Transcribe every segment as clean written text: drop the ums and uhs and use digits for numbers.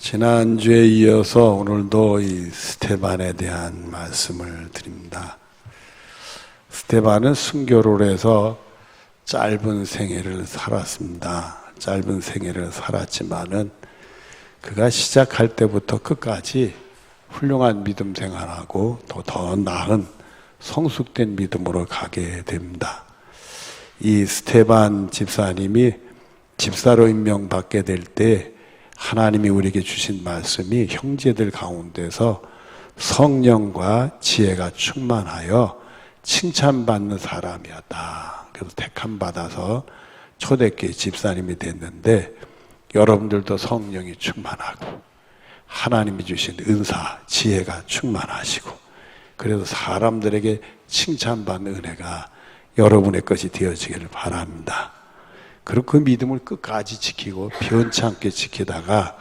지난주에 이어서 오늘도 이 스데반에 대한 말씀을 드립니다. 스데반은 순교를 해서 짧은 생애를 살았습니다. 짧은 생애를 살았지만은 그가 시작할 때부터 끝까지 훌륭한 믿음 생활하고 더 나은 성숙된 믿음으로 가게 됩니다. 이 스데반 집사님이 집사로 임명받게 될 때 하나님이 우리에게 주신 말씀이 형제들 가운데서 성령과 지혜가 충만하여 칭찬받는 사람이었다. 그래서 택함 받아서 초대교회 집사님이 됐는데, 여러분들도 성령이 충만하고 하나님이 주신 은사, 지혜가 충만하시고, 그래서 사람들에게 칭찬받는 은혜가 여러분의 것이 되어지기를 바랍니다. 그리고 그 믿음을 끝까지 지키고 변치 않게 지키다가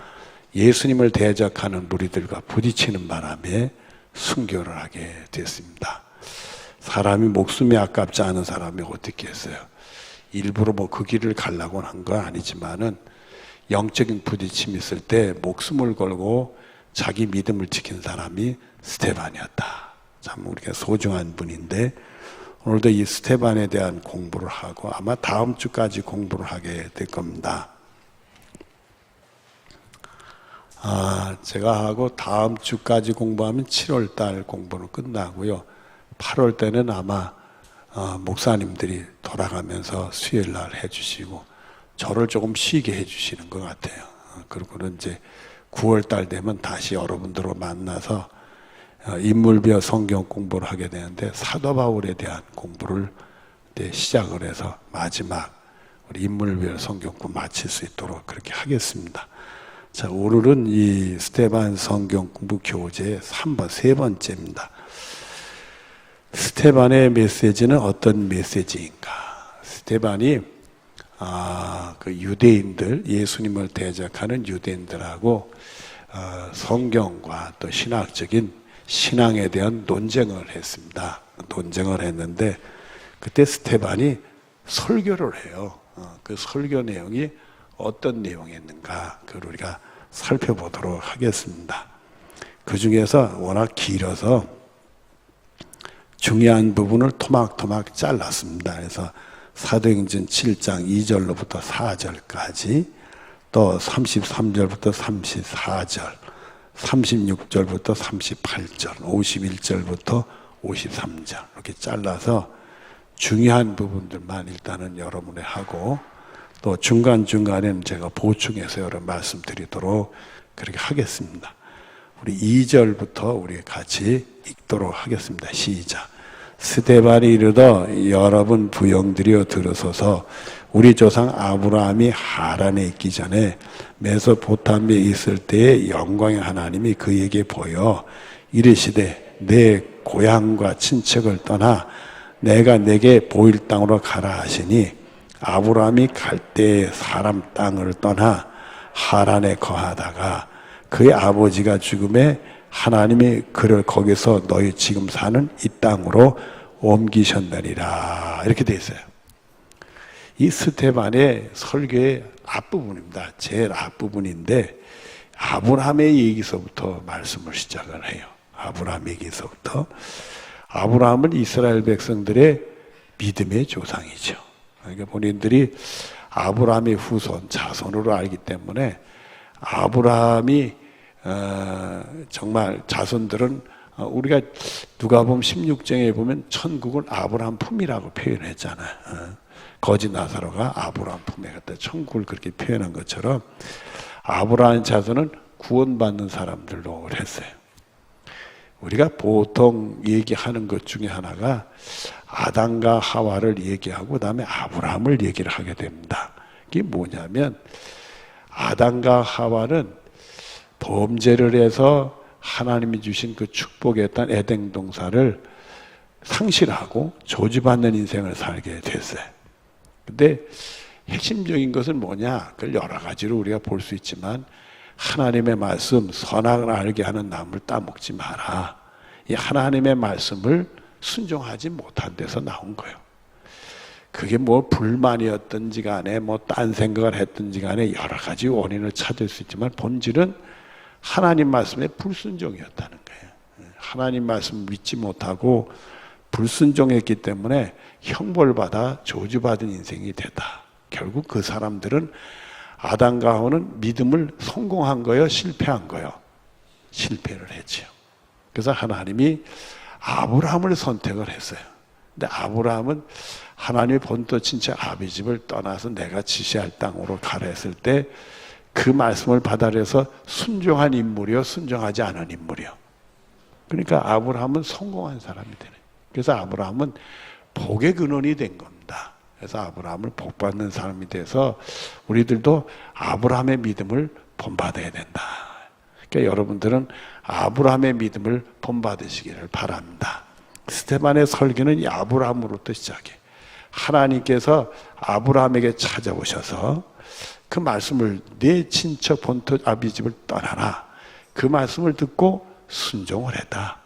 예수님을 대적하는 무리들과 부딪히는 바람에 순교를 하게 됐습니다. 사람이 목숨이 아깝지 않은 사람이 어떻게 했어요? 일부러 그 길을 가려고 한 건 아니지만은 영적인 부딪힘이 있을 때 목숨을 걸고 자기 믿음을 지킨 사람이 스데반이었다. 참 우리가 소중한 분인데, 오늘도 이 스데반에 대한 공부를 하고 아마 다음 주까지 공부를 하게 될 겁니다. 제가 하고 다음 주까지 공부하면 7월 달 공부는 끝나고요. 8월 때는 아마 목사님들이 돌아가면서 수요일 날 해주시고 저를 조금 쉬게 해주시는 것 같아요. 그리고는 이제 9월 달 되면 다시 여러분들을 만나서 인물별 성경 공부를 하게 되는데, 사도 바울에 대한 공부를 시작을 해서 마지막 우리 인물별 성경 공부 마칠 수 있도록 그렇게 하겠습니다. 자, 오늘은 이 스데반 성경 공부 교재 3번, 세 번째입니다. 스데반의 메시지는 어떤 메시지인가? 스데반이 그 유대인들, 예수님을 대적하는 유대인들하고 성경과 또 신학적인 신앙에 대한 논쟁을 했습니다. 논쟁을 했는데 그때 스데반이 설교를 해요. 그 설교 내용이 어떤 내용이었는가, 그걸 우리가 살펴보도록 하겠습니다. 그 중에서 워낙 길어서 중요한 부분을 토막토막 잘랐습니다. 그래서 사도행전 7장 2절로부터 4절까지, 또 33절부터 34절, 36절부터 38절, 51절부터 53절 이렇게 잘라서 중요한 부분들만 일단은 여러분에 하고, 또 중간중간에는 제가 보충해서 여러 말씀드리도록 그렇게 하겠습니다. 우리 2절부터 우리 같이 읽도록 하겠습니다. 시작. 스데반이 이르되 여러분 부형들이여 들으소서. 우리 조상 아브라함이 하란에 있기 전에 메소포타미에 있을 때에 영광의 하나님이 그에게 보여 이르시되 내 고향과 친척을 떠나 내가 내게 보일 땅으로 가라 하시니, 아브라함이 갈대의 사람 땅을 떠나 하란에 거하다가 그의 아버지가 죽음에 하나님이 그를 거기서 너희 지금 사는 이 땅으로 옮기셨느니라. 이렇게 돼 있어요. 이 스데반의 설교의 앞부분입니다. 제일 앞부분인데 아브라함의 얘기서부터 말씀을 시작을 해요. 아브라함 얘기서부터. 아브라함은 이스라엘 백성들의 믿음의 조상이죠. 그러니까 본인들이 아브라함의 후손, 자손으로 알기 때문에 아브라함이 정말 자손들은, 우리가 누가복음 16장에 보면 천국을 아브라함 품이라고 표현했잖아요. 거지 나사로가 아브라함 품에 갔다 천국을 그렇게 표현한 것처럼 아브라함 자손은 구원받는 사람들로 했어요. 우리가 보통 얘기하는 것 중에 하나가 아담과 하와를 얘기하고 그다음에 아브라함을 얘기를 하게 됩니다. 이게 뭐냐면, 아담과 하와는 범죄를 해서 하나님이 주신 그 축복했던 에덴 동산을 상실하고 저주받는 인생을 살게 됐어요. 근데 핵심적인 것은 뭐냐? 그걸 여러 가지로 우리가 볼 수 있지만, 하나님의 말씀, 선악을 알게 하는 나무를 따먹지 마라. 이 하나님의 말씀을 순종하지 못한 데서 나온 거예요. 그게 불만이었든지 간에 딴 생각을 했든지 간에 여러 가지 원인을 찾을 수 있지만, 본질은 하나님 말씀에 불순종이었다는 거예요. 하나님 말씀을 믿지 못하고 불순종했기 때문에 형벌받아 저주받은 인생이 되다. 결국 그 사람들은 아담과 하와는 믿음을 성공한 거예요? 실패한 거예요? 실패를 했죠. 그래서 하나님이 아브라함을 선택을 했어요. 근데 아브라함은 하나님의 본토 친척 아비집을 떠나서 내가 지시할 땅으로 가라 했을 때 그 말씀을 받아들여서 순종한 인물이요, 순종하지 않은 인물이요. 그러니까 아브라함은 성공한 사람이 되네. 그래서 아브라함은 복의 근원이 된 겁니다. 그래서 아브라함을 복받는 사람이 돼서 우리들도 아브라함의 믿음을 본받아야 된다. 그러니까 여러분들은 아브라함의 믿음을 본받으시기를 바랍니다. 스데반의 설교는 이 아브라함으로부터 시작해. 하나님께서 아브라함에게 찾아오셔서 그 말씀을 내 친척 본토 아비집을 떠나라. 그 말씀을 듣고 순종을 했다.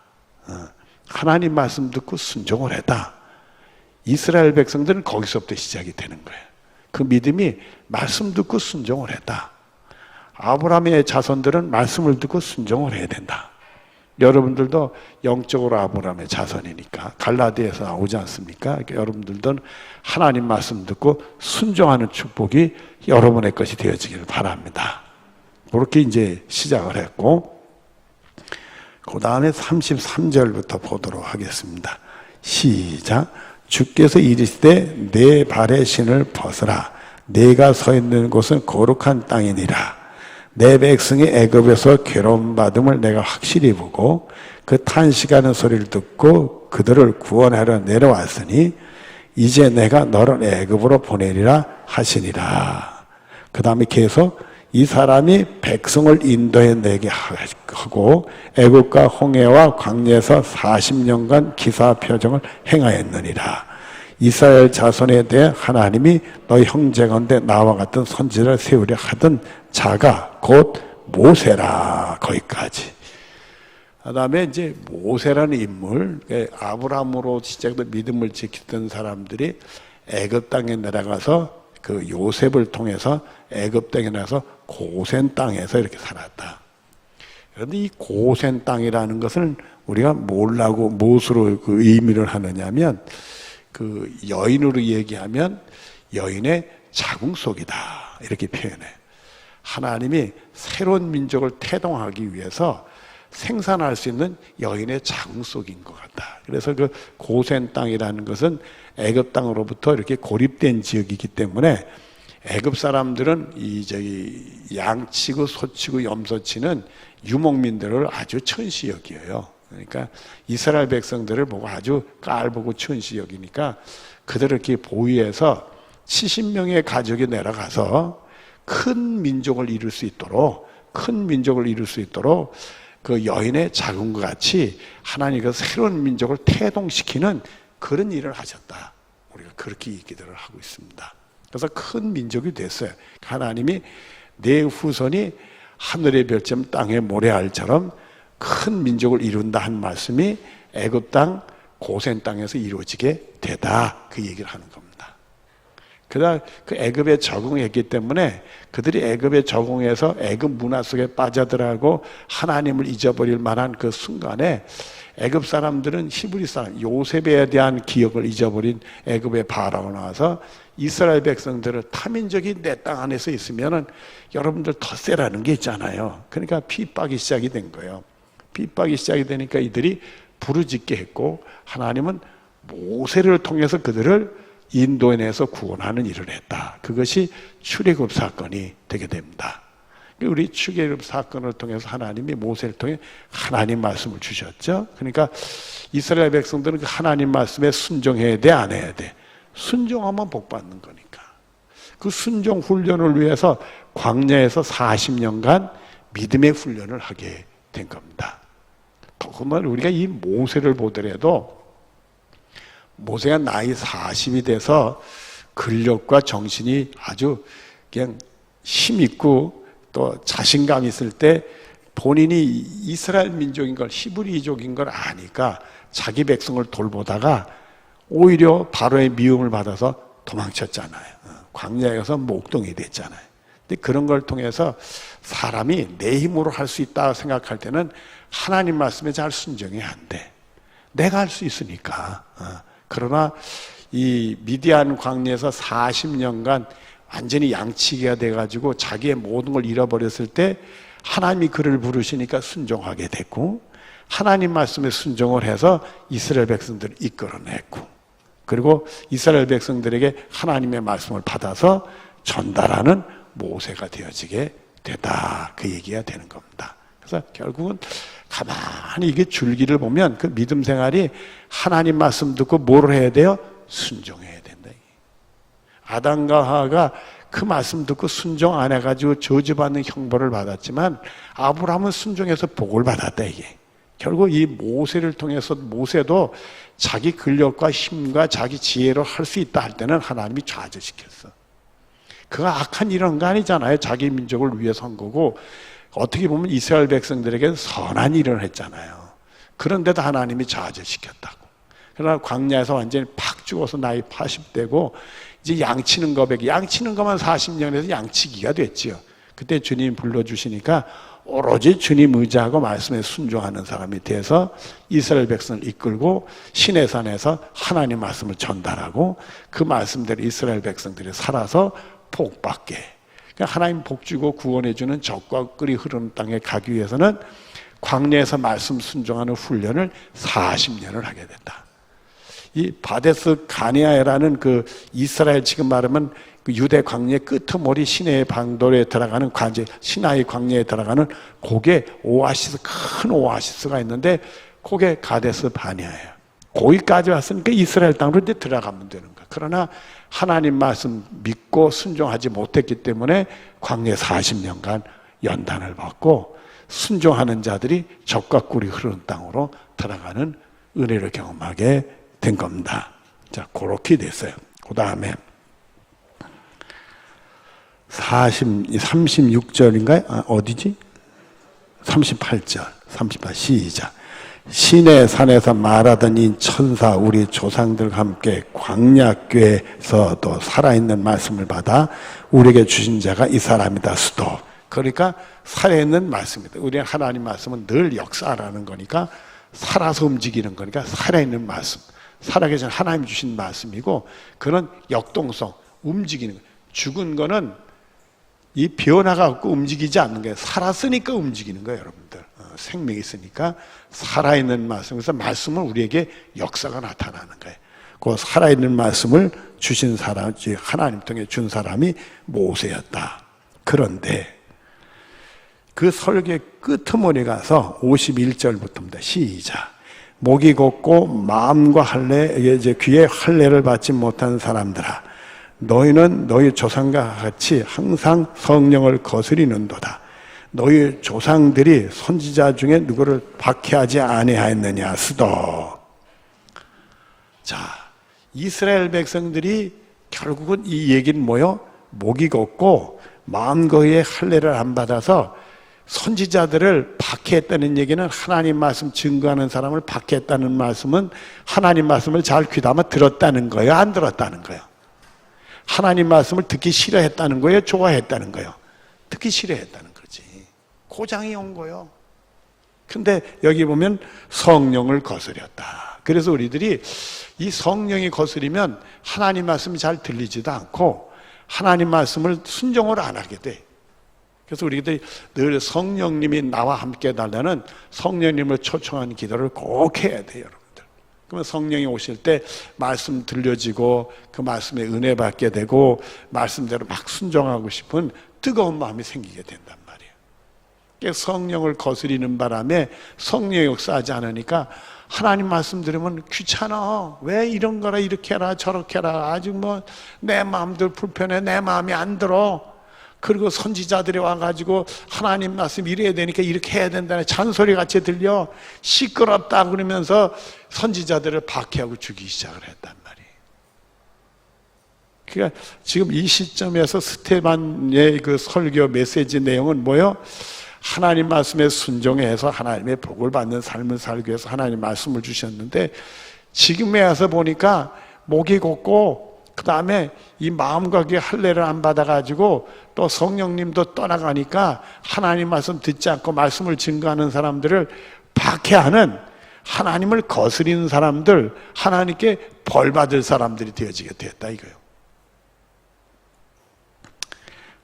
하나님 말씀 듣고 순종을 했다. 이스라엘 백성들은 거기서부터 시작이 되는 거예요. 그 믿음이 말씀 듣고 순종을 했다. 아브라함의 자손들은 말씀을 듣고 순종을 해야 된다. 여러분들도 영적으로 아브라함의 자손이니까 갈라디아에서 나오지 않습니까? 그러니까 여러분들도 하나님 말씀 듣고 순종하는 축복이 여러분의 것이 되어지기를 바랍니다. 그렇게 이제 시작을 했고, 그 다음에 33절부터 보도록 하겠습니다. 시작. 주께서 이르시되 내 발의 신을 벗으라. 내가 서 있는 곳은 거룩한 땅이니라. 내 백성이 애굽에서 괴로움 받음을 내가 확실히 보고 그 탄식하는 소리를 듣고 그들을 구원하러 내려왔으니 이제 내가 너를 애굽으로 보내리라 하시니라. 그 다음에 계속 이 사람이 백성을 인도해 내게 하고 애굽과 홍해와 광야에서 40년간 기사 표정을 행하였느니라. 이스라엘 자손에 대해 하나님이 너희 형제 가운데 나와 같은 선지자를 세우려 하던 자가 곧 모세라. 거기까지. 그 다음에 이제 모세라는 인물, 아브라함으로 시작된 믿음을 지키던 사람들이 애굽 땅에 내려가서 그 요셉을 통해서 애굽 땅에 나서 고센 땅에서 이렇게 살았다. 그런데 이 고센 땅이라는 것은 우리가 뭘라고 무엇으로 그 의미를 하느냐면 그 여인으로 얘기하면 여인의 자궁 속이다 이렇게 표현해. 하나님이 새로운 민족을 태동하기 위해서 생산할 수 있는 여인의 자궁 속인 것 같다. 그래서 그 고센 땅이라는 것은 애굽 땅으로부터 이렇게 고립된 지역이기 때문에 애굽 사람들은 양치고 소치고 염소치는 유목민들을 아주 천시 여겨요. 그러니까 이스라엘 백성들을 보고 아주 깔보고 천시 여기니까 그들을 이렇게 보위해서 70명의 가족이 내려가서 큰 민족을 이룰 수 있도록 그 여인의 자궁과 같이 하나님께서 새로운 민족을 태동시키는 그런 일을 하셨다. 우리가 그렇게 얘기들을 하고 있습니다. 그래서 큰 민족이 됐어요. 하나님이 내 후손이 하늘의 별점 땅의 모래알처럼 큰 민족을 이룬다 한 말씀이 애굽 땅 고센 땅에서 이루어지게 되다. 그 얘기를 하는 겁니다. 그다음 그 애굽에 적응했기 때문에 그들이 애굽에 적응해서 애굽 문화 속에 빠져들어가고 하나님을 잊어버릴 만한 그 순간에 애굽 사람들은 히브리 사람 요셉에 대한 기억을 잊어버린 애굽의 바라고 나와서 이스라엘 백성들을 타민족이 내 땅 안에서 있으면은 여러분들 덧세라는 게 있잖아요. 그러니까 핍박이 시작이 된 거예요. 핍박이 시작이 되니까 이들이 부르짖게 했고 하나님은 모세를 통해서 그들을 인도해내서 구원하는 일을 했다. 그것이 출애굽 사건이 되게 됩니다. 우리 출애굽 사건을 통해서 하나님이 모세를 통해 하나님 말씀을 주셨죠. 그러니까 이스라엘 백성들은 그 하나님 말씀에 순종해야 돼, 안 해야 돼? 순종하면 복 받는 거니까. 그 순종 훈련을 위해서 광야에서 40년간 믿음의 훈련을 하게 된 겁니다. 더구나 우리가 이 모세를 보더라도 모세가 나이 40이 돼서 근력과 정신이 아주 그냥 힘있고 또 자신감 있을 때 본인이 이스라엘 민족인 걸 히브리족인 걸 아니까 자기 백성을 돌보다가 오히려 바로의 미움을 받아서 도망쳤잖아요. 광야에 가서 목동이 됐잖아요. 근데 그런 걸 통해서 사람이 내 힘으로 할 수 있다 생각할 때는 하나님 말씀에 잘 순종이 안 돼. 내가 할 수 있으니까. 그러나 이 미디안 광야에서 40년간 완전히 양치기가 돼가지고 자기의 모든 걸 잃어버렸을 때 하나님이 그를 부르시니까 순종하게 됐고, 하나님 말씀에 순종을 해서 이스라엘 백성들을 이끌어냈고, 그리고 이스라엘 백성들에게 하나님의 말씀을 받아서 전달하는 모세가 되어지게 되다, 그 얘기가 되는 겁니다. 그래서 결국은 가만히 이게 줄기를 보면 그 믿음 생활이 하나님 말씀 듣고 뭘 해야 돼요? 순종해야 된다. 아담과 하와가 그 말씀 듣고 순종 안 해가지고 저주받는 형벌을 받았지만 아브라함은 순종해서 복을 받았다. 이게 결국 이 모세를 통해서 모세도 자기 근력과 힘과 자기 지혜로 할 수 있다 할 때는 하나님이 좌절시켰어. 그가 악한 일을 한 거 아니잖아요. 자기 민족을 위해서 한 거고, 어떻게 보면 이스라엘 백성들에게는 선한 일을 했잖아요. 그런데도 하나님이 좌절시켰다고. 그러나 광야에서 완전히 팍 죽어서 나이 80대고 이제 양치는 양치는 것만 40년에서 양치기가 됐지요. 그때 주님 불러주시니까 오로지 주님 의지하고 말씀에 순종하는 사람이 돼서 이스라엘 백성을 이끌고 시내산에서 하나님 말씀을 전달하고 그 말씀대로 이스라엘 백성들이 살아서 복받게, 그러니까 하나님 복주고 구원해주는 적과 끓이 흐르는 땅에 가기 위해서는 광야에서 말씀 순종하는 훈련을 40년을 하게 됐다. 이 바데스 가네아라는 그 이스라엘 지금 말하면 그 유대 광야의 끄트머리 시내의 방도에 들어가는 관제, 시나이 광야에 들어가는 그게 오아시스, 큰 오아시스가 있는데 그게 가데스 바네아예요. 거기까지 왔으니까 이스라엘 땅으로 이제 들어가면 되는 거야. 그러나 하나님 말씀 믿고 순종하지 못했기 때문에 광야 40년간 연단을 받고 순종하는 자들이 적과 꿀이 흐르는 땅으로 들어가는 은혜를 경험하게 된 겁니다. 자, 그렇게 됐어요. 그 다음에 36절인가요? 어디지? 38절. 38 시작. 시내 산에서 말하던 이 천사 우리 조상들과 함께 광야궤에서도 살아있는 말씀을 받아 우리에게 주신 자가 이 사람이다 수도. 그러니까 살아있는 말씀이다. 우리 하나님 말씀은 늘 역사라는 거니까 살아서 움직이는 거니까 살아있는 말씀. 살아계신 하나님 주신 말씀이고 그런 역동성, 움직이는 거예요. 죽은 거는 이 변화가 없고 움직이지 않는 거예요. 살았으니까 움직이는 거예요, 여러분들. 생명이 있으니까 살아있는 말씀. 그래서 말씀은 우리에게 역사가 나타나는 거예요. 그 살아있는 말씀을 주신 사람, 하나님 통해 준 사람이 모세였다. 그런데 그 설교의 끄트머리 가서 51절부터입니다. 시작. 목이 곱고 마음과 할례, 이제 귀에 할례를 받지 못한 사람들아, 너희는 너희 조상과 같이 항상 성령을 거스리는도다. 너희 조상들이 선지자 중에 누구를 박해하지 아니하였느냐 스도. 자, 이스라엘 백성들이 결국은 이 얘기는 뭐요? 목이 곱고 마음과 귀에 할례를 안 받아서 선지자들을 박해했다는 얘기는 하나님 말씀 증거하는 사람을 박해했다는 말씀은 하나님 말씀을 잘 귀담아 들었다는 거예요? 안 들었다는 거예요? 하나님 말씀을 듣기 싫어했다는 거예요? 좋아했다는 거예요? 듣기 싫어했다는 거지. 고장이 온 거예요. 근데 여기 보면 성령을 거스렸다. 그래서 우리들이 이 성령이 거스리면 하나님 말씀이 잘 들리지도 않고 하나님 말씀을 순종을 안 하게 돼. 그래서 우리들이 늘 성령님이 나와 함께 해달라는 성령님을 초청하는 기도를 꼭 해야 돼요, 여러분들. 그러면 성령이 오실 때 말씀 들려지고 그 말씀에 은혜 받게 되고 말씀대로 막 순종하고 싶은 뜨거운 마음이 생기게 된단 말이에요. 성령을 거스리는 바람에 성령이 역사하지 않으니까 하나님 말씀 들으면 귀찮아. 왜 이런 거라 이렇게 해라 저렇게 해라. 아직 뭐 내 마음도 불편해. 내 마음이 안 들어. 그리고 선지자들이 와가지고 하나님 말씀 이래야 되니까 이렇게 해야 된다는 잔소리 같이 들려. 시끄럽다 그러면서 선지자들을 박해하고 죽이기 시작을 했단 말이에요. 그러니까 지금 이 시점에서 스테반의 그 설교 메시지 내용은 뭐예요? 하나님 말씀에 순종해서 하나님의 복을 받는 삶을 살기 위해서 하나님 말씀을 주셨는데 지금에 와서 보니까 목이 곱고 그 다음에 이 마음과 귀의 할례를 안 받아가지고 또 성령님도 떠나가니까 하나님 말씀 듣지 않고 말씀을 증거하는 사람들을 박해하는, 하나님을 거스리는 사람들, 하나님께 벌받을 사람들이 되어지게 되었다 이거예요.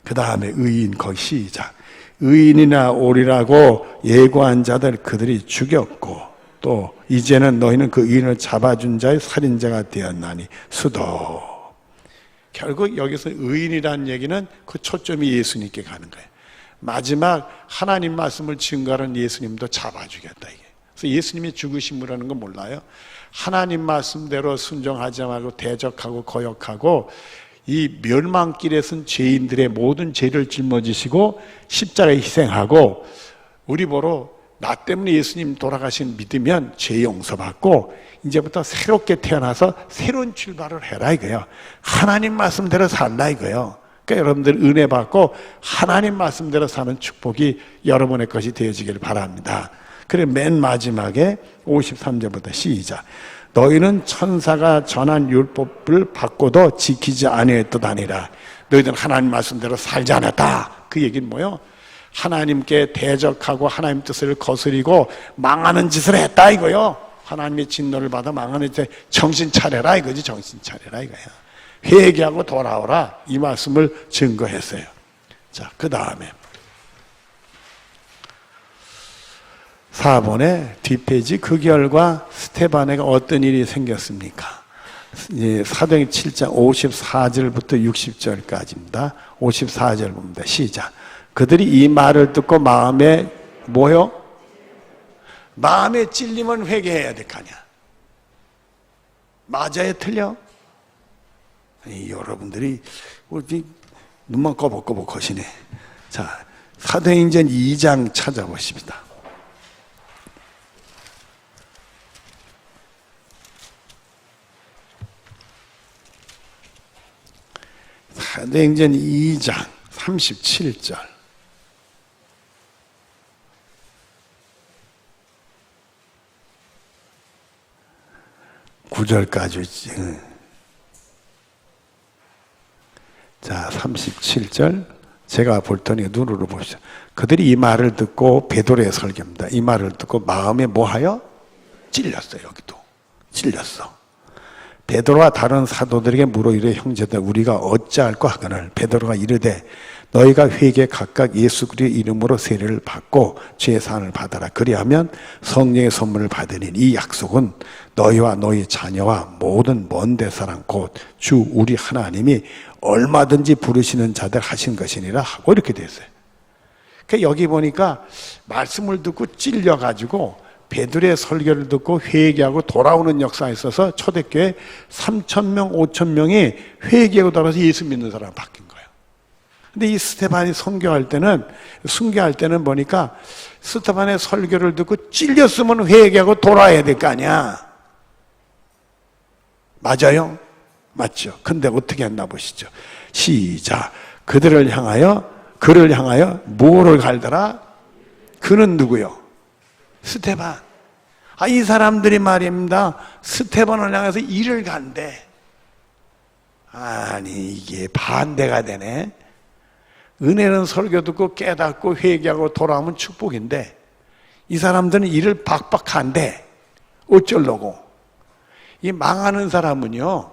그 다음에 의인, 거기 시작. 의인이나 오리라고 예고한 자들 그들이 죽였고, 또 이제는 너희는 그 의인을 잡아준 자의 살인자가 되었나니 수도. 결국 여기서 의인이라는 얘기는 그 초점이 예수님께 가는 거예요. 마지막 하나님 말씀을 증거하는 예수님도 잡아주겠다 이게. 그래서 예수님이 죽으심이라는 건 몰라요? 하나님 말씀대로 순종하지 말고 대적하고 거역하고 이 멸망길에 선 죄인들의 모든 죄를 짊어지시고 십자가에 희생하고, 우리 보러 나 때문에 예수님 돌아가신 믿으면 죄 용서받고 이제부터 새롭게 태어나서 새로운 출발을 해라 이거예요. 하나님 말씀대로 살라 이거예요. 그러니까 여러분들 은혜 받고 하나님 말씀대로 사는 축복이 여러분의 것이 되어지길 바랍니다. 그래 맨 마지막에 53절부터 시작. 너희는 천사가 전한 율법을 받고도 지키지 아니했도다니라. 너희들은 하나님 말씀대로 살지 않았다. 그 얘기는 뭐예요? 하나님께 대적하고 하나님 뜻을 거스리고 망하는 짓을 했다 이거요. 하나님의 진노를 받아 망하는 짓에 정신 차려라 이거지. 정신 차려라 이거야. 회개하고 돌아오라 이 말씀을 증거했어요. 자, 그 다음에 4번의 뒷페이지, 그 결과 스테바네가 어떤 일이 생겼습니까? 사도행 7장 54절부터 60절까지입니다. 54절 봅니다. 시작. 그들이 이 말을 듣고 마음에 뭐요? 마음에 찔리면 회개해야 될 거 아니야. 맞아요? 틀려? 여러분들이 눈만 꺼벅꺼벅 하시네. 자, 사도행전 2장 찾아보십니다. 사도행전 2장 37절. 9절까지 있지. 자, 37절. 제가 볼 테니 눈으로 보시죠. 그들이 이 말을 듣고, 베드로의 설교입니다. 이 말을 듣고 마음에 뭐하여? 찔렸어요. 여기도 찔렸어. 베드로와 다른 사도들에게 물어 이르되 형제들 우리가 어찌할까 하거늘 베드로가 이르되 너희가 회개에 각각 예수 그리스도의 이름으로 세례를 받고 죄 사함을 받아라. 그리하면 성령의 선물을 받으니 이 약속은 너희와 너희 자녀와 모든 먼 데 사람 곧 주 우리 하나님이 얼마든지 부르시는 자들 하신 것이니라 하고 이렇게 됐어요. 그러니까 여기 보니까 말씀을 듣고 찔려가지고 베드로의 설교를 듣고 회개하고 돌아오는 역사에 있어서 초대교회 3,000명, 5,000명이 회개하고 돌아서 예수 믿는 사람 바뀐 거예요. 근데 이 스테반이 순교할 때는 보니까 스테반의 설교를 듣고 찔렸으면 회개하고 돌아야 될 거 아니야. 맞아요? 맞죠? 근데 어떻게 했나 보시죠. 시작. 그를 향하여 뭐를 갈더라? 그는 누구요? 스테반. 이 사람들이 말입니다. 스테반을 향해서 이를 간대. 아니 이게 반대가 되네. 은혜는 설교 듣고 깨닫고 회개하고 돌아오면 축복인데 이 사람들은 이를 박박한데 어쩌려고. 이 망하는 사람은요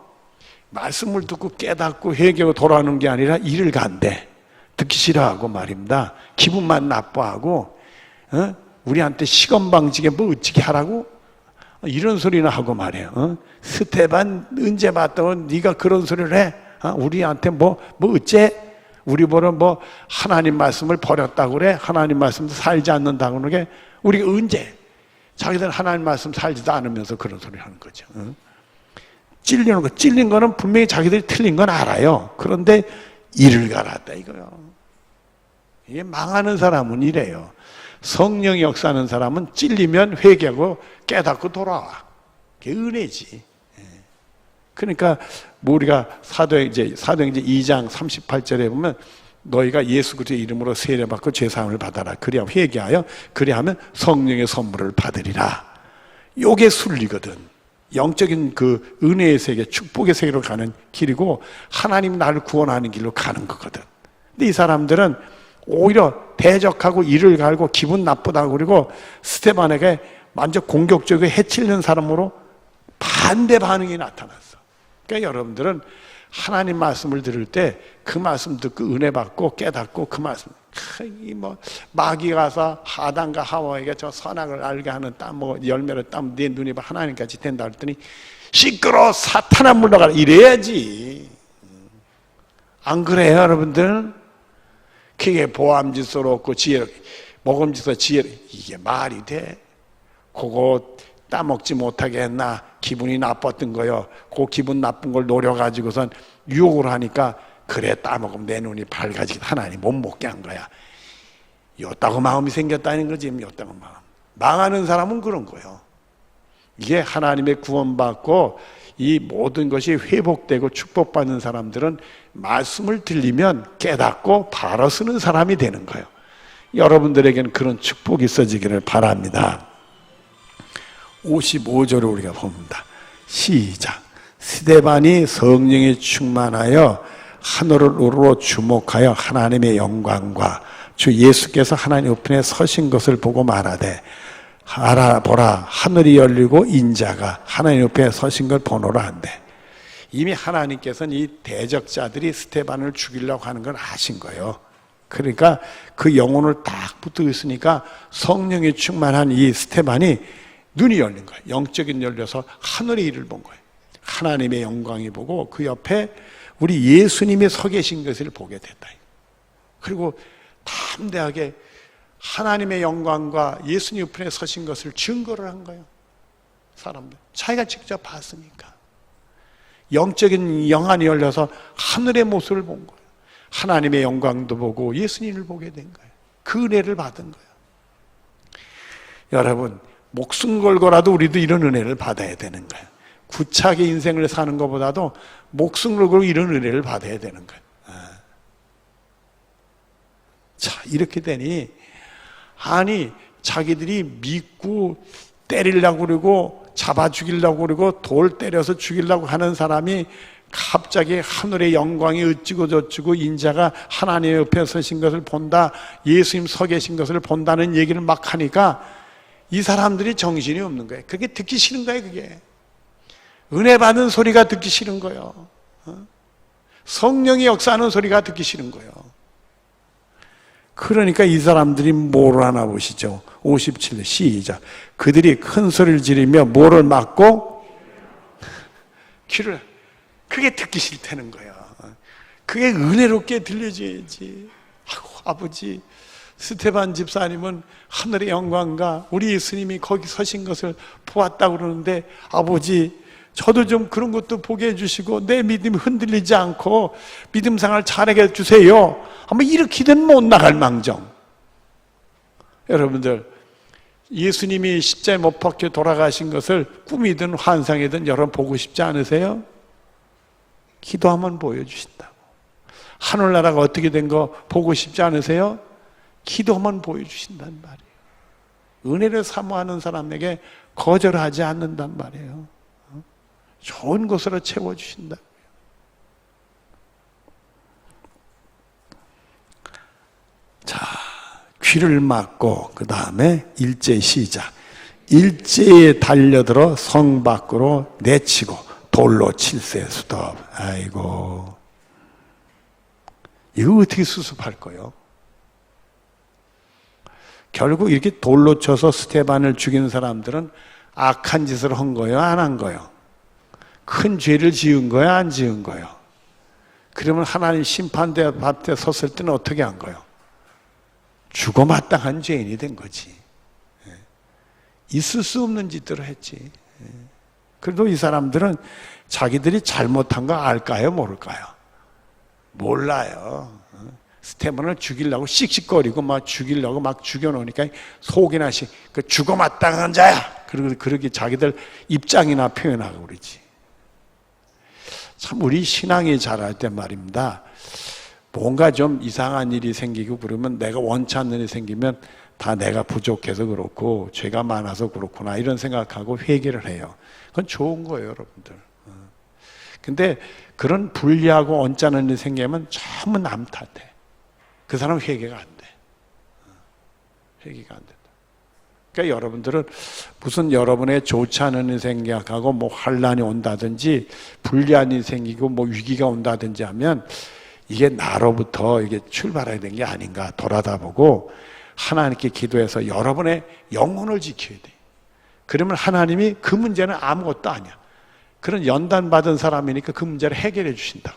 말씀을 듣고 깨닫고 회개하고 돌아오는 게 아니라 이를 간대. 듣기 싫어하고 말입니다. 기분만 나빠하고 우리한테 시건 방지게 뭐 어찌게 하라고? 이런 소리나 하고 말이에요. 스테반 언제 봤다고 네가 그런 소리를 해? 우리한테 뭐 어째? 우리 보러 뭐 하나님 말씀을 버렸다고 그래? 하나님 말씀도 살지 않는다고 그러게? 우리가 언제? 자기들 하나님 말씀 살지도 않으면서 그런 소리를 하는 거죠. 찔리는 거, 찔린 거는 분명히 자기들이 틀린 건 알아요. 그런데 이를 갈았다 이거요. 이게 망하는 사람은 이래요. 성령이 역사하는 사람은 찔리면 회개하고 깨닫고 돌아와. 그게 은혜지. 그러니까 우리가 사도행전 2장 38절에 보면 너희가 예수 그리스도의 이름으로 세례받고 죄사함을 받아라. 그리하면 회개하여 그리하면 성령의 선물을 받으리라. 요게 순리거든. 영적인 그 은혜의 세계, 축복의 세계로 가는 길이고 하나님 나를 구원하는 길로 가는 거거든. 근데 이 사람들은 오히려 대적하고 이를 갈고 기분 나쁘다고 그리고 스데반에게 완전 공격적으로 해치려는 사람으로 반대 반응이 나타났어. 그러니까 여러분들은 하나님 말씀을 들을 때 그 말씀 듣고 은혜 받고 깨닫고 그 말씀 마귀가 와서 아담과 하와에게 저 선악을 알게 하는 열매를 따면 네 눈이 하나님같이 된다 했더니 시끄러워 사탄아 물러가라 이래야지. 안 그래요 여러분들? 그게 보암지스럽고 지혜롭고 먹음직스러 지혜롭고 이게 말이 돼? 그거 따먹지 못하게 했나 기분이 나빴던 거요. 그 기분 나쁜 걸 노려가지고선 유혹을 하니까 그래 따먹으면 내 눈이 밝아지게 하나님 못 먹게 한 거야. 요따구 마음이 생겼다는 거지. 요따구 마음. 망하는 사람은 그런 거예요. 이게 하나님의 구원받고 이 모든 것이 회복되고 축복받는 사람들은 말씀을 들리면 깨닫고 바로 쓰는 사람이 되는 거예요. 여러분들에게는 그런 축복이 있어지기를 바랍니다. 55절을 우리가 봅니다. 시작. 스데반이 성령에 충만하여 하늘으로 주목하여 하나님의 영광과 주 예수께서 하나님 우편에 서신 것을 보고 말하되 알아보라 하늘이 열리고 인자가 하나님 우편에 서신 걸 보노라 한대. 이미 하나님께서는 이 대적자들이 스데반을 죽이려고 하는 걸 아신 거예요. 그러니까 그 영혼을 딱 붙어 있으니까 성령이 충만한 이 스데반이 눈이 열린 거예요. 영적인 열려서 하늘의 일을 본 거예요. 하나님의 영광이 보고 그 옆에 우리 예수님이 서 계신 것을 보게 됐다. 그리고 담대하게 하나님의 영광과 예수님 우편에 서신 것을 증거를 한 거예요. 사람들 자기가 직접 봤으니까 영적인 영안이 열려서 하늘의 모습을 본 거예요. 하나님의 영광도 보고 예수님을 보게 된 거예요. 그 은혜를 받은 거예요. 여러분 목숨 걸고라도 우리도 이런 은혜를 받아야 되는 거예요. 구차하게 인생을 사는 것보다도 목숨 걸고 이런 은혜를 받아야 되는 거예요. 자, 이렇게 되니 아니 자기들이 믿고 때리려고 그러고 잡아 죽이려고 그러고 돌 때려서 죽이려고 하는 사람이 갑자기 하늘의 영광이 어찌고 저찌고 인자가 하나님의 옆에 서신 것을 본다, 예수님 서 계신 것을 본다는 얘기를 막 하니까 이 사람들이 정신이 없는 거예요. 그게 듣기 싫은 거예요. 그게 은혜 받은 소리가 듣기 싫은 거예요. 성령이 역사하는 소리가 듣기 싫은 거예요. 그러니까 이 사람들이 뭐를 하나 보시죠. 57절 시작. 그들이 큰 소리를 지르며 뭐를 막고 귀를, 그게 듣기 싫다는 거예요. 그게 은혜롭게 들려줘야지. 아버지 스데반 집사님은 하늘의 영광과 우리 예수님이 거기 서신 것을 보았다고 그러는데 아버지 저도 좀 그런 것도 보게 해주시고 내 믿음이 흔들리지 않고 믿음 생활 잘하게 해주세요. 아마 이렇게든 못 나갈 망정. 여러분들 예수님이 십자가에 못 박혀 돌아가신 것을 꿈이든 환상이든 여러분 보고 싶지 않으세요? 기도하면 보여주신다고. 하늘나라가 어떻게 된 거 보고 싶지 않으세요? 기도하면 보여주신단 말이에요. 은혜를 사모하는 사람에게 거절하지 않는단 말이에요. 좋은 것으로 채워주신다고요. 자, 귀를 막고 그 다음에 일제 시작. 일제에 달려들어 성 밖으로 내치고 돌로 칠세 수톱. 아이고, 이거 어떻게 수습할 거요? 결국 이렇게 돌로 쳐서 스데반을 죽인 사람들은 악한 짓을 한 거예요? 안 한 거예요? 큰 죄를 지은 거예요? 안 지은 거예요? 그러면 하나님 심판대 앞에 섰을 때는 어떻게 한 거예요? 죽어마땅한 죄인이 된 거지. 있을 수 없는 짓들을 했지. 그래도 이 사람들은 자기들이 잘못한 거 알까요? 모를까요? 몰라요. 스데반을 죽이려고 씩씩거리고 막 죽이려고 막 죽여놓으니까 속이나 그 죽어마땅한 자야. 그리고 그렇게 자기들 입장이나 표현하고 그러지. 참 우리 신앙이 자랄 때 말입니다. 뭔가 좀 이상한 일이 생기고 그러면 내가 원치 않는 일이 생기면 다 내가 부족해서 그렇고 죄가 많아서 그렇구나 이런 생각하고 회개를 해요. 그건 좋은 거예요, 여러분들. 근데 그런 불리하고 언짢은 일이 생기면 전부 남 탓해. 그 사람 회개가 안 돼. 회개가 안 된다. 그러니까 여러분들은 무슨 여러분의 좋지 않은 일이 생겨가고 뭐 환란이 온다든지 불리한 일이 생기고 뭐 위기가 온다든지 하면 이게 나로부터 이게 출발해야 되는 게 아닌가 돌아다보고 하나님께 기도해서 여러분의 영혼을 지켜야 돼. 그러면 하나님이 그 문제는 아무것도 아니야. 그런 연단 받은 사람이니까 그 문제를 해결해 주신다.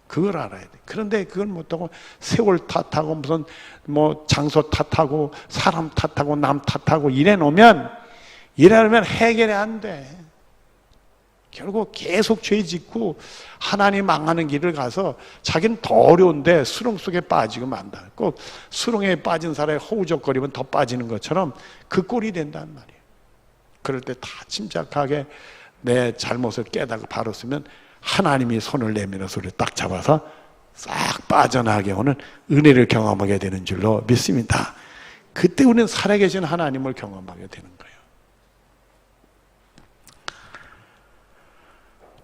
그걸 알아야 돼. 그런데 그걸 못하고 세월 탓하고 무슨 뭐 장소 탓하고 사람 탓하고 남 탓하고 이래 놓으면 해결이 안 돼. 결국 계속 죄 짓고 하나님 망하는 길을 가서 자기는 더 어려운데 수렁 속에 빠지고 만다. 꼭 수렁에 빠진 사람이 허우적거리면 더 빠지는 것처럼 그 꼴이 된단 말이에요. 그럴 때 다 침착하게 내 잘못을 깨닫고 바로 쓰면 하나님이 손을 내밀어서 우리를 딱 잡아서 싹 빠져나가게 오는 은혜를 경험하게 되는 줄로 믿습니다. 그때 우리는 살아계신 하나님을 경험하게 되는 거예요.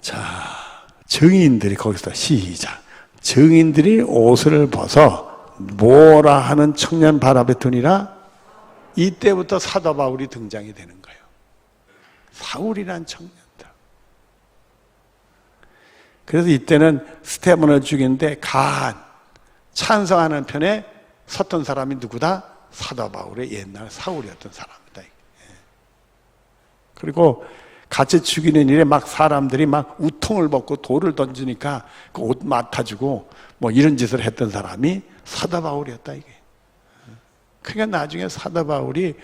자, 증인들이 거기서 시작. 증인들이 옷을 벗어 뭐라 하는 청년 발 앞에 두니라. 이때부터 사도 바울이 등장이 되는 거예요. 사울이란 청년들. 그래서 이때는 스테반을 죽이는데 가한 찬성하는 편에 섰던 사람이 누구다? 사도 바울의 옛날 사울이었던 사람이다. 그리고 같이 죽이는 일에 막 사람들이 막 우통을 벗고 돌을 던지니까 그 옷 맡아주고 뭐 이런 짓을 했던 사람이 사도 바울이었다 이게. 그러니까 나중에 사도 바울이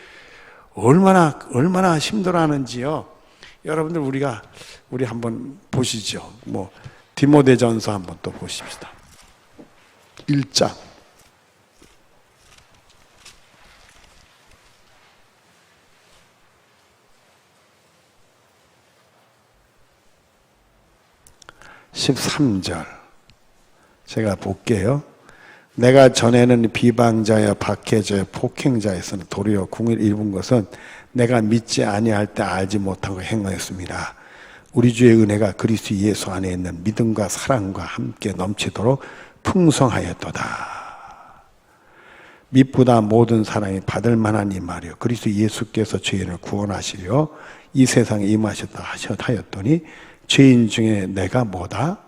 얼마나 힘들어하는지요. 여러분들 우리 한번 보시죠. 뭐 디모데전서 한번 또 보십시다. 1장. (13절) 제가 볼게요. 내가 전에는 비방자여 박해자여 폭행자였으나 도리어 궁을 입은 것은 내가 믿지 아니할 때 알지 못하고 행하였습니다. 우리 주의 은혜가 그리스도 예수 안에 있는 믿음과 사랑과 함께 넘치도록 풍성하였도다. 믿보다 모든 사랑이 받을 만한 이 말이요 그리스도 예수께서 죄인을 구원하시려 이 세상에 임하셨다 하였더니 죄인 중에 내가 뭐다?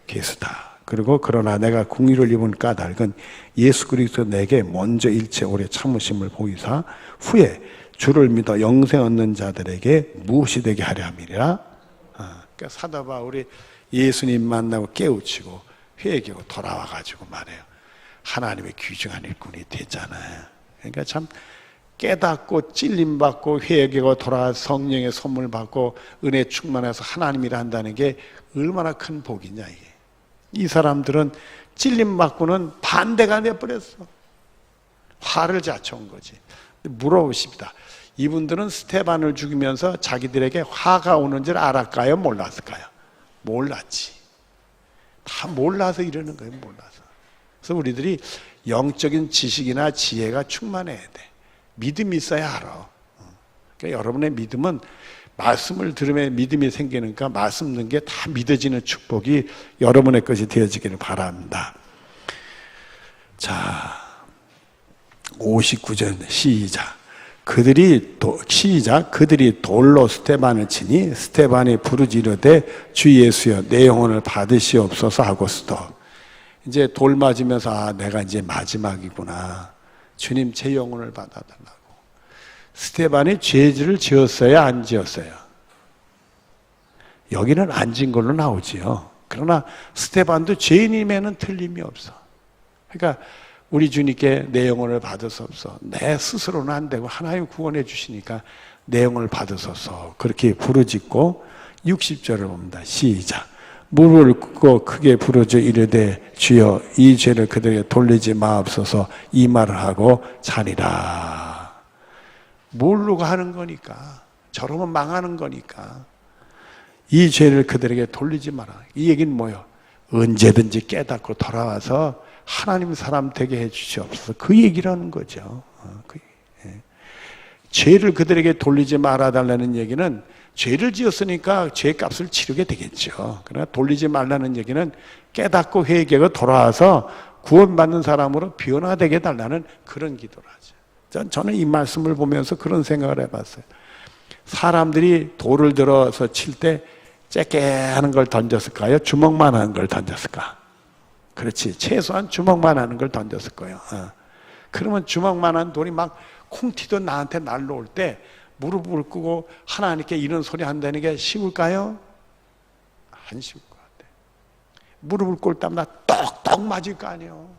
괴수다. 그리고 그러나 내가 공의를 입은 까닭은 예수 그리스도 내게 먼저 일체 오래 참으심을 보이사 후에 주를 믿어 영생 얻는 자들에게 무엇이 되게 하려 함이라. 그러니까 사도 바울이 예수님 만나고 깨우치고 회개하고 돌아와가지고 말해요. 하나님의 귀중한 일꾼이 됐잖아요. 그러니까 참 깨닫고 찔림받고 회개하고 돌아와 성령의 선물 받고 은혜 충만해서 하나님이라 한다는 게 얼마나 큰 복이냐 이게. 이 사람들은 찔림받고는 반대가 돼버렸어. 화를 자초한 거지. 물어보십니다. 이분들은 스테반을 죽이면서 자기들에게 화가 오는 줄 알았을까요? 몰랐을까요? 몰랐지. 다 몰라서 이러는 거예요. 몰라서. 그래서 우리들이 영적인 지식이나 지혜가 충만해야 돼. 믿음이 있어야 알아. 그러니까 여러분의 믿음은 말씀을 들으면 믿음이 생기니까 말씀 듣는 게 다 믿어지는 축복이 여러분의 것이 되어지기를 바랍니다. 자, 59절 시작. 그들이 돌로 스테반을 치니 스테반이 부르짖으되 주 예수여 내 영혼을 받으시옵소서 하고서도 이제 돌 맞으면서 내가 이제 마지막이구나. 주님 제 영혼을 받아달라고. 스테반이 죄를 지었어요? 안 지었어요? 여기는 안 지은 걸로 나오지요. 그러나 스테반도 죄인임에는 틀림이 없어. 그러니까 우리 주님께 내 영혼을 받으소서. 내 스스로는 안 되고 하나님 구원해 주시니까 내 영혼을 받으소서. 그렇게 부르짖고 60절을 봅니다. 시작. 무릎을 꿇고 크게 부르짖어 이르되 주여 이 죄를 그들에게 돌리지 마옵소서 이 말을 하고 자니라. 모르고 하는 거니까. 저러면 망하는 거니까. 이 죄를 그들에게 돌리지 마라. 이 얘기는 뭐예요? 언제든지 깨닫고 돌아와서 하나님 사람 되게 해 주시옵소서. 그 얘기라는 거죠. 죄를 그들에게 돌리지 말아달라는 얘기는 죄를 지었으니까 죄값을 치르게 되겠죠. 그러나 돌리지 말라는 얘기는 깨닫고 회개가 돌아와서 구원받는 사람으로 변화되게 달라는 그런 기도를 하죠. 저는 이 말씀을 보면서 그런 생각을 해봤어요. 사람들이 돌을 들어서 칠 때 째깨하는 걸 던졌을까요? 주먹만 하는 걸 던졌을까? 그렇지. 최소한 주먹만 하는 걸 던졌을 거예요. 그러면 주먹만 한 돌이 막 콩 튀던 나한테 날라올 때 무릎을 꿇고 하나님께 이런 소리 한다는 게 쉬울까요? 안 쉬울 것 같아요. 무릎을 꿇을 때마다 떡떡 맞을 거 아니에요.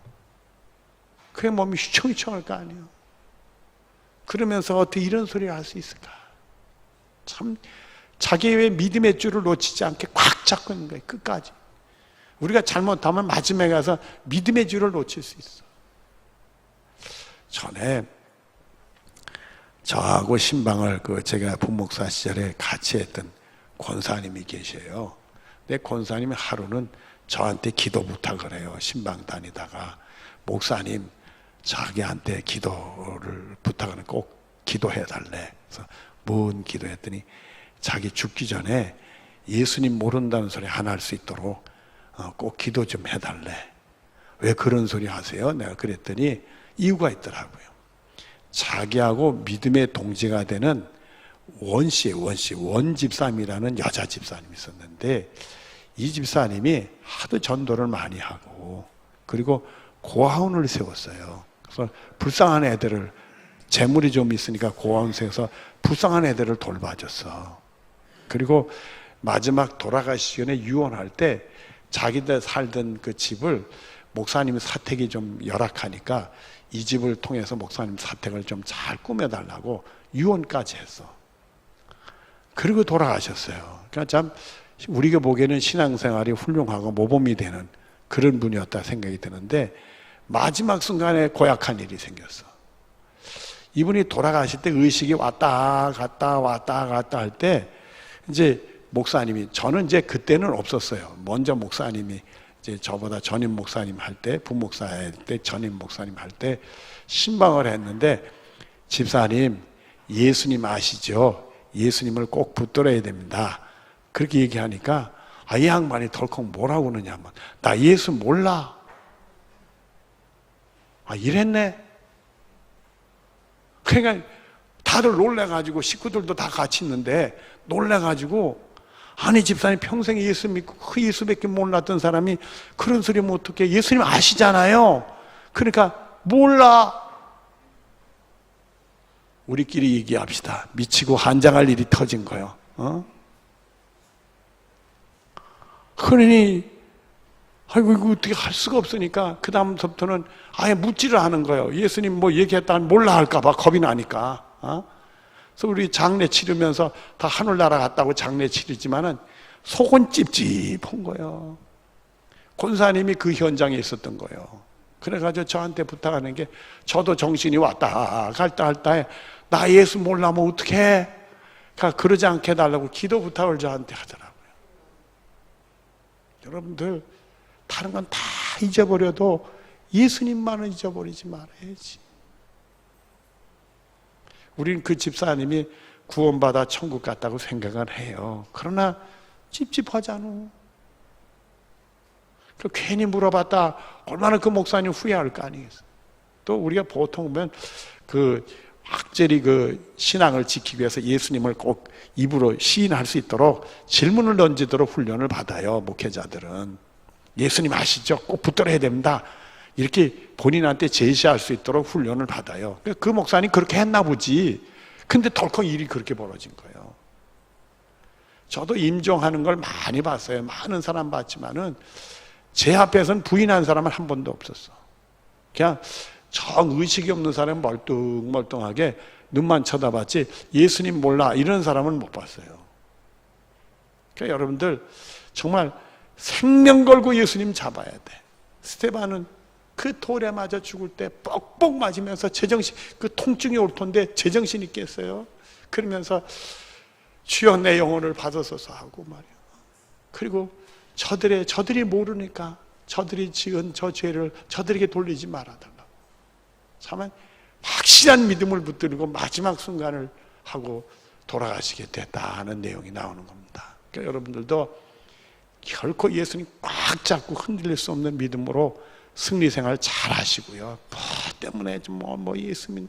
그게 몸이 휘청휘청할 거 아니에요. 그러면서 어떻게 이런 소리를 할 수 있을까? 참 자기의 믿음의 줄을 놓치지 않게 꽉 잡고 있는 거예요. 끝까지. 우리가 잘못하면 마지막에 가서 믿음의 줄을 놓칠 수 있어. 전에 저하고 신방을 제가 부목사 시절에 같이 했던 권사님이 계셔요. 근데 권사님이 하루는 저한테 기도 부탁을 해요. 신방 다니다가 목사님 자기한테 기도를 부탁하는 꼭 기도해 달래. 그래서 뭔 기도했더니 자기 죽기 전에 예수님 모른다는 소리 안 할 수 있도록 꼭 기도 좀 해달래. 왜 그런 소리 하세요? 내가 그랬더니 이유가 있더라고요. 자기하고 믿음의 동지가 되는 원 집사님이라는 여자 집사님이 있었는데 이 집사님이 하도 전도를 많이 하고 그리고 고아원을 세웠어요. 그래서 불쌍한 애들을 재물이 좀 있으니까 고아원 세워서 불쌍한 애들을 돌봐줬어. 그리고 마지막 돌아가시기 전에 유언할 때 자기들 살던 그 집을 목사님 사택이 좀 열악하니까 이 집을 통해서 목사님 사택을 좀 잘 꾸며달라고 유언까지 했어. 그리고 돌아가셨어요. 그러니까 참 우리가 보기에는 신앙생활이 훌륭하고 모범이 되는 그런 분이었다 생각이 드는데 마지막 순간에 고약한 일이 생겼어. 이분이 돌아가실 때 의식이 왔다 갔다 할 때 이제 목사님이 저는 이제 그때는 없었어요. 먼저 목사님이 이제 저보다 전임 목사님 할 때 부목사 할 때 전임 목사님 할 때 신방을 했는데 집사님 예수님 아시죠? 예수님을 꼭 붙들어야 됩니다. 그렇게 얘기하니까 이 양반이 덜컥 뭐라고 그러냐면 나 예수 몰라. 이랬네. 그러니까 다들 놀래가지고 식구들도 다 같이 있는데 놀래가지고 아니 집사님 평생 예수 믿고 그 예수밖에 몰랐던 사람이 그런 소리 하면 어떡해. 예수님 아시잖아요. 그러니까 몰라. 우리끼리 얘기합시다. 미치고 환장할 일이 터진 거예요. 그러니 아이고 이거 어떻게 할 수가 없으니까 그 다음부터는 아예 묻지를 않은 거예요. 예수님 뭐 얘기했다면 몰라 할까 봐 겁이 나니까. 그래서 우리 장례 치르면서 다 하늘나라 갔다고 장례 치르지만은 속은 찝찝한 거예요. 권사님이 그 현장에 있었던 거예요. 그래가지고 저한테 부탁하는 게 저도 정신이 왔다 갈다 할 때 나 예수 몰라면 어떡해? 그러지 않게 해달라고 기도 부탁을 저한테 하더라고요. 여러분들 다른 건 다 잊어버려도 예수님만은 잊어버리지 말아야지. 우리는 그 집사님이 구원받아 천국 갔다고 생각을 해요. 그러나 찝찝하잖아. 괜히 물어봤다 얼마나 그 목사님 후회할 거 아니겠어. 또 우리가 보통 보면 확실히 신앙을 지키기 위해서 예수님을 꼭 입으로 시인할 수 있도록 질문을 던지도록 훈련을 받아요. 목회자들은 예수님 아시죠? 꼭 붙들어야 됩니다. 이렇게 본인한테 제시할 수 있도록 훈련을 받아요. 그 목사님 그렇게 했나 보지. 근데 덜컥 일이 그렇게 벌어진 거예요. 저도 임종하는 걸 많이 봤어요. 많은 사람 봤지만은 제 앞에서는 부인한 사람은 한 번도 없었어. 그냥 정의식이 없는 사람은 멀뚱멀뚱하게 눈만 쳐다봤지 예수님 몰라 이런 사람은 못 봤어요. 그러니까 여러분들 정말 생명 걸고 예수님 잡아야 돼. 스테반은 그 돌에 맞아 죽을 때 뻑뻑 맞으면서 제정신, 그 통증이 올 텐데 제정신 있겠어요? 그러면서 주여 내 영혼을 받아서서 하고 말이야. 그리고 저들이 모르니까 저들이 지은 저 죄를 저들에게 돌리지 말아달라고. 참 확실한 믿음을 붙들고 마지막 순간을 하고 돌아가시게 됐다는 내용이 나오는 겁니다. 그러니까 여러분들도 결코 예수님 꽉 잡고 흔들릴 수 없는 믿음으로 승리 생활 잘 하시고요. 뭐 때문에 예수님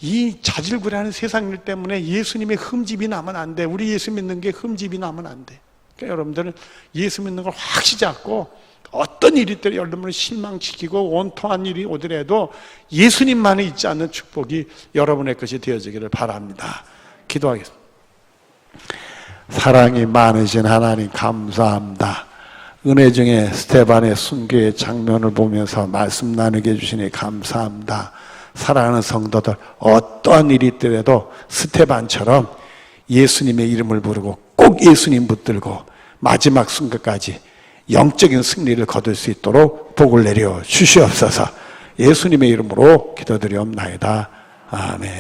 이 자질구레하는 세상 일 때문에 예수님의 흠집이 나면 안 돼. 우리 예수 믿는 게 흠집이 나면 안 돼. 그러니까 여러분들은 예수 믿는 걸 확실히 잡고 어떤 일이 있더라도 여러분을 실망시키고 원통한 일이 오더라도 예수님만이 있지 않는 축복이 여러분의 것이 되어지기를 바랍니다. 기도하겠습니다. 사랑이 많으신 하나님 감사합니다. 은혜 중에 스데반의 순교의 장면을 보면서 말씀 나누게 해주시니 감사합니다. 사랑하는 성도들, 어떠한 일이 있더라도 스데반처럼 예수님의 이름을 부르고 꼭 예수님 붙들고 마지막 순간까지 영적인 승리를 거둘 수 있도록 복을 내려 주시옵소서. 예수님의 이름으로 기도드리옵나이다. 아멘.